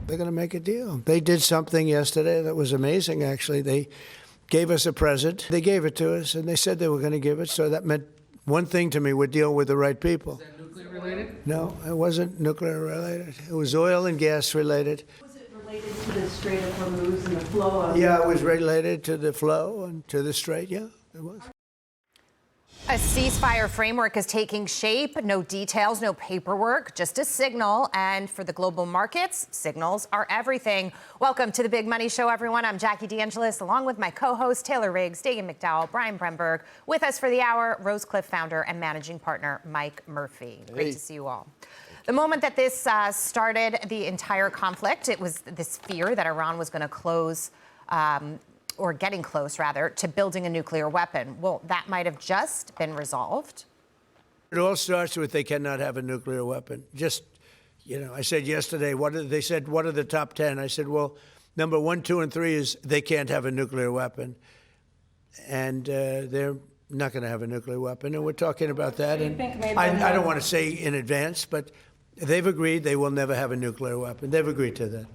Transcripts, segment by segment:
They're going to make a deal. They did something yesterday that was amazing, actually. They gave us a present. They gave it to us, and they said they were going to give it. So that meant one thing to me: we're dealing with the right people. Is that nuclear related? No, it wasn't nuclear related. It was oil and gas related. Was it related to the Strait of Hormuz and the flow of... Yeah, it was related to the flow and to the Strait. Yeah, it was. A ceasefire framework is taking shape. No details, no paperwork, just a signal. And for the global markets, signals are everything. Welcome to the Big Money Show, everyone. I'm Jackie DeAngelis, along with my co-hosts Taylor Riggs, Dagan McDowell, Brian Bremberg. With us for the hour, Rosecliff founder and managing partner Mike Murphy. Great to see you all. The moment that this started the entire conflict, it was this fear that Iran was going to close or getting close, rather, to building a nuclear weapon. Well, that might have just been resolved. It all starts with they cannot have a nuclear weapon. Just, you know, I said yesterday, they said, what are the top 10? I said, well, number 1, 2, and 3 is they can't have a nuclear weapon. And they're not going to have a nuclear weapon. And we're talking about that. And I don't want to say in advance, but they've agreed they will never have a nuclear weapon. They've agreed to that.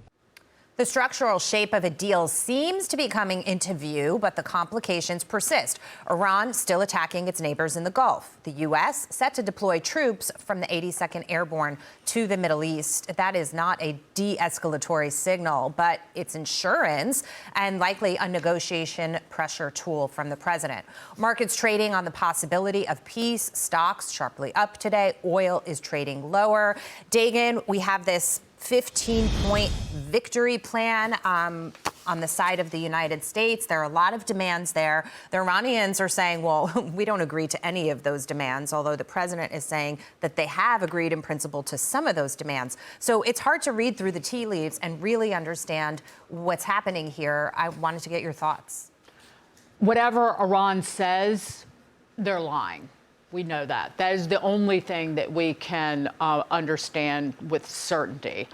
The structural shape of a deal seems to be coming into view, but the complications persist. Iran still attacking its neighbors in the Gulf. The U.S. set to deploy troops from the 82nd Airborne to the Middle East. That is not a de-escalatory signal, but it's insurance and likely a negotiation pressure tool from the president. Markets trading on the possibility of peace. Stocks sharply up today. Oil is trading lower. Dagan, we have this 15-point victory plan on the side of the United States. There are a lot of demands there. The Iranians are saying, well, we don't agree to any of those demands, although the president is saying that they have agreed in principle to some of those demands. So it's hard to read through the tea leaves and really understand what's happening here. I wanted to get your thoughts. Whatever Iran says, they're lying. We know that. That is the only thing that we can understand with certainty.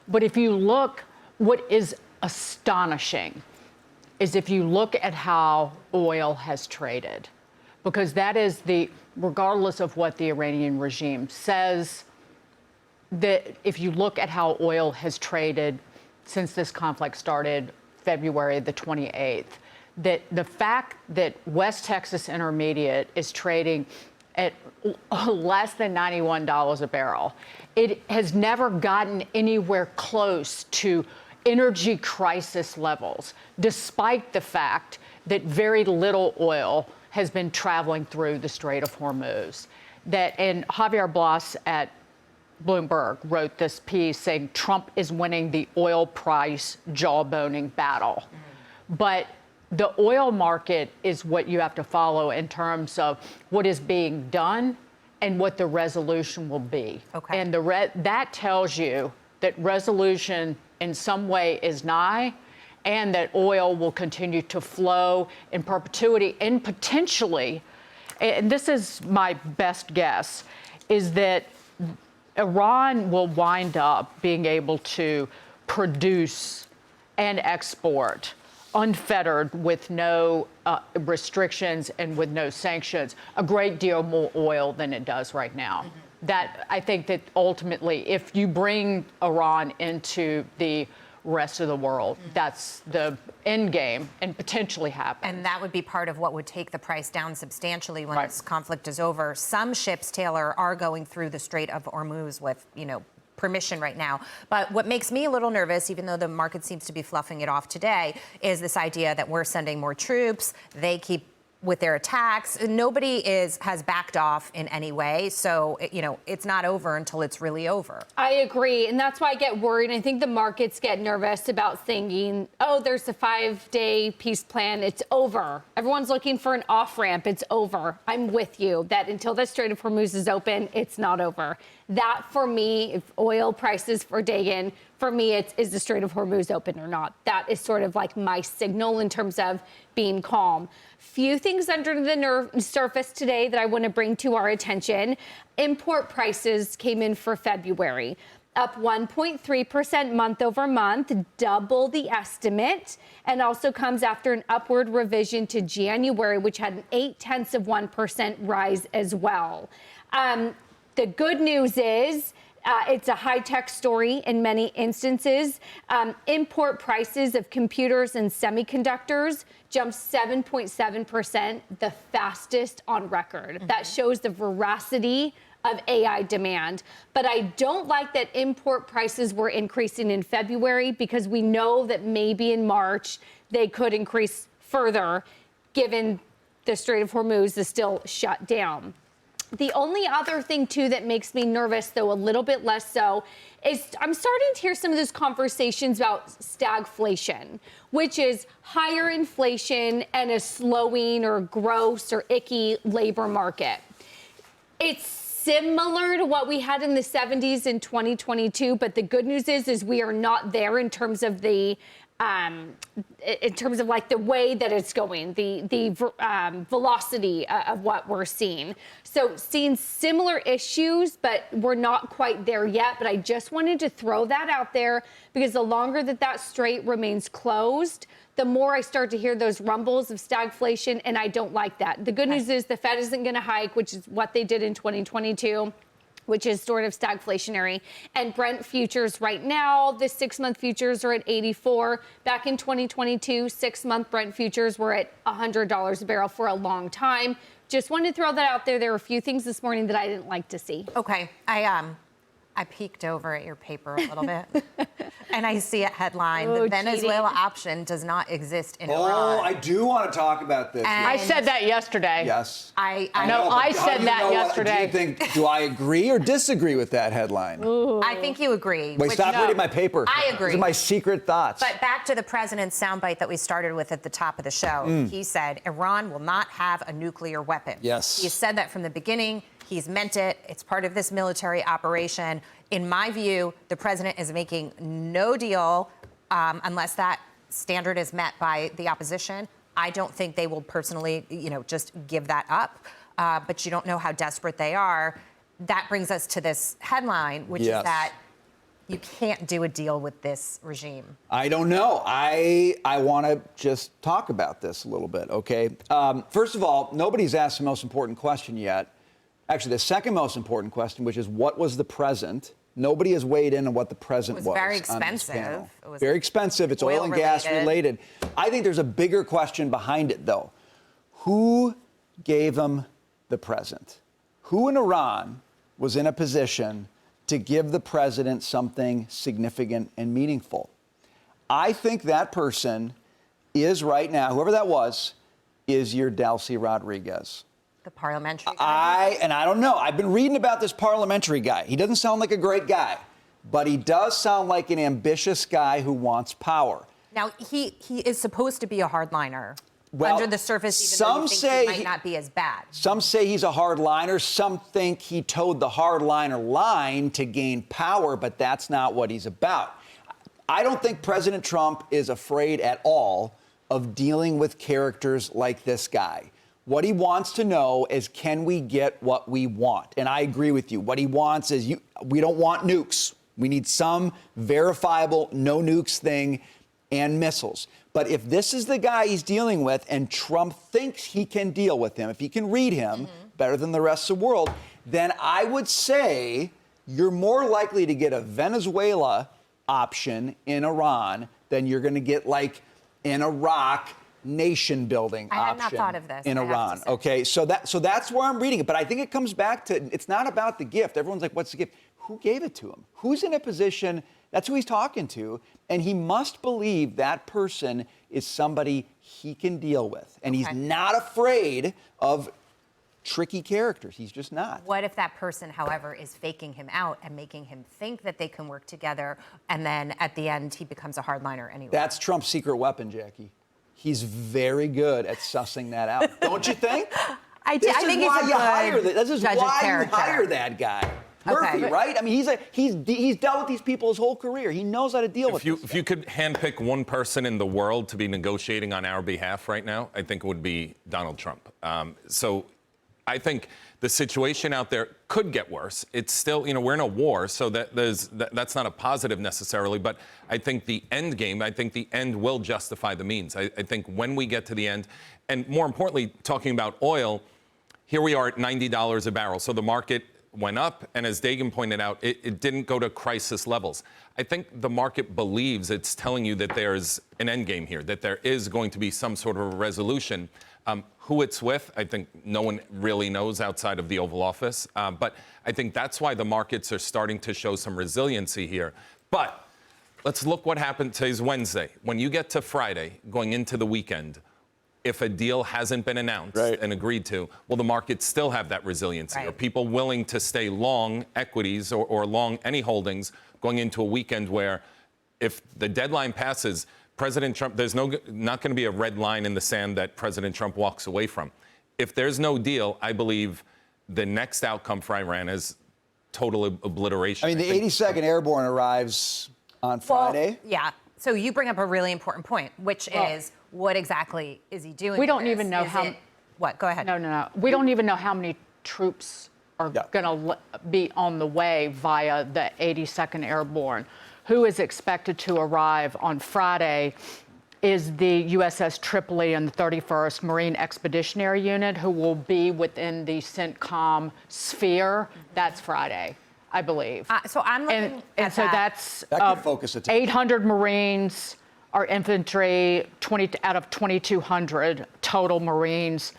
But if you look, what is astonishing is if you look at how oil has traded, because that is regardless of what the Iranian regime says, that if you look at how oil has traded since this conflict started February the 28th, that the fact that West Texas Intermediate is trading at less than $91 a barrel. It has never gotten anywhere close to energy crisis levels, despite the fact that very little oil has been traveling through the Strait of Hormuz. And Javier Blas at Bloomberg wrote this piece saying Trump is winning the oil price jawboning battle. But the oil market is what you have to follow in terms of what is being done and what the resolution will be. Okay. And that tells you that resolution in some way is nigh, and that oil will continue to flow in perpetuity, and potentially, and this is my best guess, is that Iran will wind up being able to produce and export unfettered, with no restrictions and with no sanctions, a great deal more oil than it does right now. That I think that ultimately, if you bring Iran into the rest of the world, that's the end game and potentially happen. And that would be part of what would take the price down substantially when this conflict is over. Some ships, Taylor, are going through the Strait of Hormuz with, permission right now. But what makes me a little nervous, even though the market seems to be fluffing it off today, is this idea that we're sending more troops. They keep with their attacks. Nobody has backed off in any way. So, it's not over until it's really over. I agree. And that's why I get worried. I think the markets get nervous about thinking, oh, there's a 5-day peace plan. It's over. Everyone's looking for an off-ramp. It's over. I'm with you that until the Strait of Hormuz is open, it's not over. That, for me, if oil prices for Dagan, for me, is the Strait of Hormuz open or not? That is sort of like my signal in terms of being calm. Few things under the surface today that I want to bring to our attention. Import prices came in for February, up 1.3% month over month, double the estimate, and also comes after an upward revision to January, which had an 0.8% rise as well. The good news is It's a high-tech story in many instances. Import prices of computers and semiconductors jumped 7.7%, the fastest on record. That shows the veracity of AI demand. But I don't like that import prices were increasing in February, because we know that maybe in March they could increase further, given the Strait of Hormuz is still shut down. The only other thing, too, that makes me nervous, though a little bit less so, is I'm starting to hear some of those conversations about stagflation, which is higher inflation and a slowing or gross or icky labor market. It's similar to what we had in the 70s in 2022, but the good news is we are not there in terms of the like the way that it's going, the velocity of what we're seeing. So seeing similar issues, but we're not quite there yet. But I just wanted to throw that out there, because the longer that strait remains closed, the more I start to hear those rumbles of stagflation, and I don't like that. The good news is the Fed isn't going to hike, which is what they did in 2022. Which is sort of stagflationary. And Brent futures right now, the 6-month futures are at 84. Back in 2022, 6-month Brent futures were at $100 a barrel for a long time. Just wanted to throw that out there. There were a few things this morning that I didn't like to see. Okay, I peeked over at your paper a little bit, and I see a headline: the Venezuela option does not exist in Iran. Oh, I do want to talk about this. I said that yesterday. Yes. I know, I but how said do you that know what- yesterday. do I agree or disagree with that headline? I think you agree. Wait, which- stop reading my paper. I agree. These are my secret thoughts. But back to the president's soundbite that we started with at the top of the show. He said Iran will not have a nuclear weapon. Yes. He said that from the beginning. He's meant it. It's part of this military operation. In my view, the president is making no deal unless that standard is met by the opposition. I don't think they will personally, just give that up. But you don't know how desperate they are. That brings us to this headline, which is that you can't do a deal with this regime. I don't know. I want to just talk about this a little bit, okay? First of all, nobody's asked the most important question yet. Actually, the second most important question, which is what was the present? Nobody has weighed in on what the present was. It was very on this expensive. panel. It was very expensive. It's oil and gas related. I think there's a bigger question behind it, though. Who gave them the present? Who in Iran was in a position to give the president something significant and meaningful? I think that person is right now, whoever that was, is your Delcy Rodriguez. The parliamentary guy? I don't know. I've been reading about this parliamentary guy. He doesn't sound like a great guy, but he does sound like an ambitious guy who wants power. Now, he is supposed to be a hardliner. Well, under the surface, even some though you think say he might not be as bad. Some say he's a hardliner. Some think he towed the hardliner line to gain power, but that's not what he's about. I don't think President Trump is afraid at all of dealing with characters like this guy. What he wants to know is, can we get what we want? And I agree with you. What he wants is, we don't want nukes. We need some verifiable no nukes thing and missiles. But if this is the guy he's dealing with and Trump thinks he can deal with him, if he can read him better than the rest of the world, then I would say you're more likely to get a Venezuela option in Iran than you're going to get like an Iraq nation building option. I had not thought of this, in I have Iran. to say. Okay, so that's where I'm reading it. But I think it comes back to, it's not about the gift. Everyone's like, what's the gift? Who gave it to him? Who's in a position? That's who he's talking to. And he must believe that person is somebody he can deal with. And he's not afraid of tricky characters. He's just not. What if that person, however, is faking him out and making him think that they can work together, and then at the end he becomes a hardliner anyway? That's Trump's secret weapon, Jackie. He's very good at sussing that out. Don't you think? I This think is he's why a you hire good This is judge of why you character. hire that guy. Murphy, right? I mean, he's dealt with these people his whole career. He knows how to deal with this. If you could handpick one person in the world to be negotiating on our behalf right now, I think it would be Donald Trump. So I think the situation out there could get worse. It's still, we're in a war, so that's not a positive necessarily. But I think the end game, I think the end will justify the means. I think when we get to the end, and more importantly, talking about oil, here we are at $90 a barrel. So the market went up, and as Dagan pointed out, it didn't go to crisis levels. I think the market believes it's telling you that there's an end game here, that there is going to be some sort of a resolution. Who it's with, I think no one really knows outside of the Oval Office. But I think that's why the markets are starting to show some resiliency here. But let's look what happened. Today's Wednesday. When you get to Friday, going into the weekend, if a deal hasn't been announced and agreed to, will the markets still have that resiliency? Are people willing to stay long equities or long any holdings going into a weekend where if the deadline passes, President Trump, there's not going to be a red line in the sand that President Trump walks away from. If there's no deal, I believe the next outcome for Iran is total obliteration. I mean, the 82nd Airborne arrives on Friday. Well, yeah. So you bring up a really important point, which is what exactly is he doing? We don't even know how. What? Go ahead. No. We don't even know how many troops are going to be on the way via the 82nd Airborne. Who is expected to arrive on Friday is the USS Tripoli and the 31st Marine Expeditionary Unit, who will be within the CENTCOM sphere. That's Friday, I believe. So I'm looking and at so that. That could focus attention. 800 Marines are infantry, 20 out of 2,200 total Marines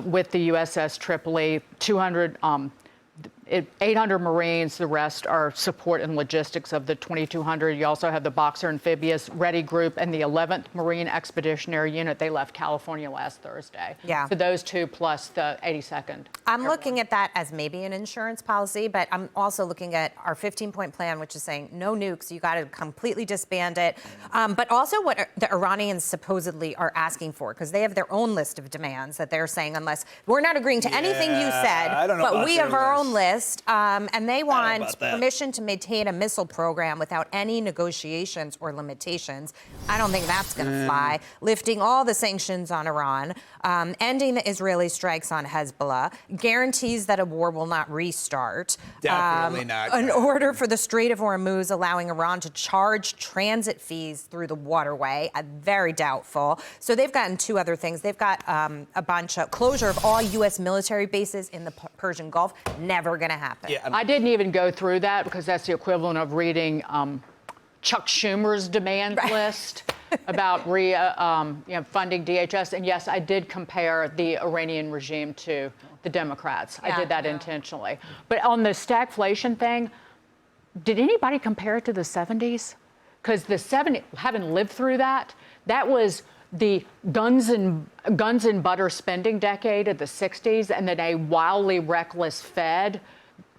with the USS Tripoli, 800 Marines, the rest are support and logistics of the 2,200. You also have the Boxer Amphibious Ready Group and the 11th Marine Expeditionary Unit. They left California last Thursday. Yeah. So those two plus the 82nd. I'm looking at that as maybe an insurance policy, but I'm also looking at our 15-point plan, which is saying no nukes. You got to completely disband it. But also what the Iranians supposedly are asking for, because they have their own list of demands that they're saying, unless we're not agreeing to anything you said, but we have our own list. And they want permission to maintain a missile program without any negotiations or limitations. I don't think that's going to fly. Lifting all the sanctions on Iran, ending the Israeli strikes on Hezbollah, guarantees that a war will not restart. Definitely not. An order for the Strait of Hormuz allowing Iran to charge transit fees through the waterway. Very doubtful. So they've gotten two other things. They've got a bunch of closure of all U.S. military bases in the Persian Gulf. Never going to happen. Yeah, I didn't even go through that because that's the equivalent of reading Chuck Schumer's demand list about funding DHS. And yes, I did compare the Iranian regime to the Democrats. I did that intentionally. But on the stagflation thing, did anybody compare it to the 70s? Because the 70s, having lived through that, that was the guns and butter spending decade of the 60s, and then a wildly reckless Fed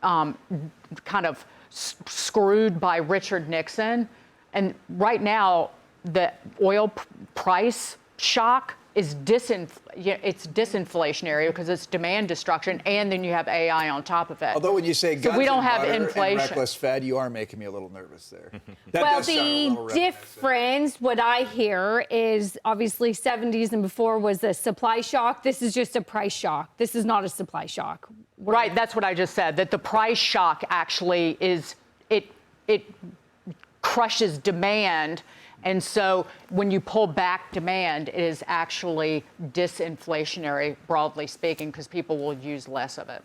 kind of screwed by Richard Nixon. And right now, the oil price shock is disinflationary because it's demand destruction, and then you have AI on top of it. Although when you say guns we don't and have butter inflation. and reckless Fed, you are making me a little nervous there. Well, the difference, what I hear is obviously 70s and before was a supply shock. This is just a price shock. This is not a supply shock. Right, that's what I just said, that the price shock actually is, it crushes demand. And so when you pull back demand, it is actually disinflationary, broadly speaking, because people will use less of it.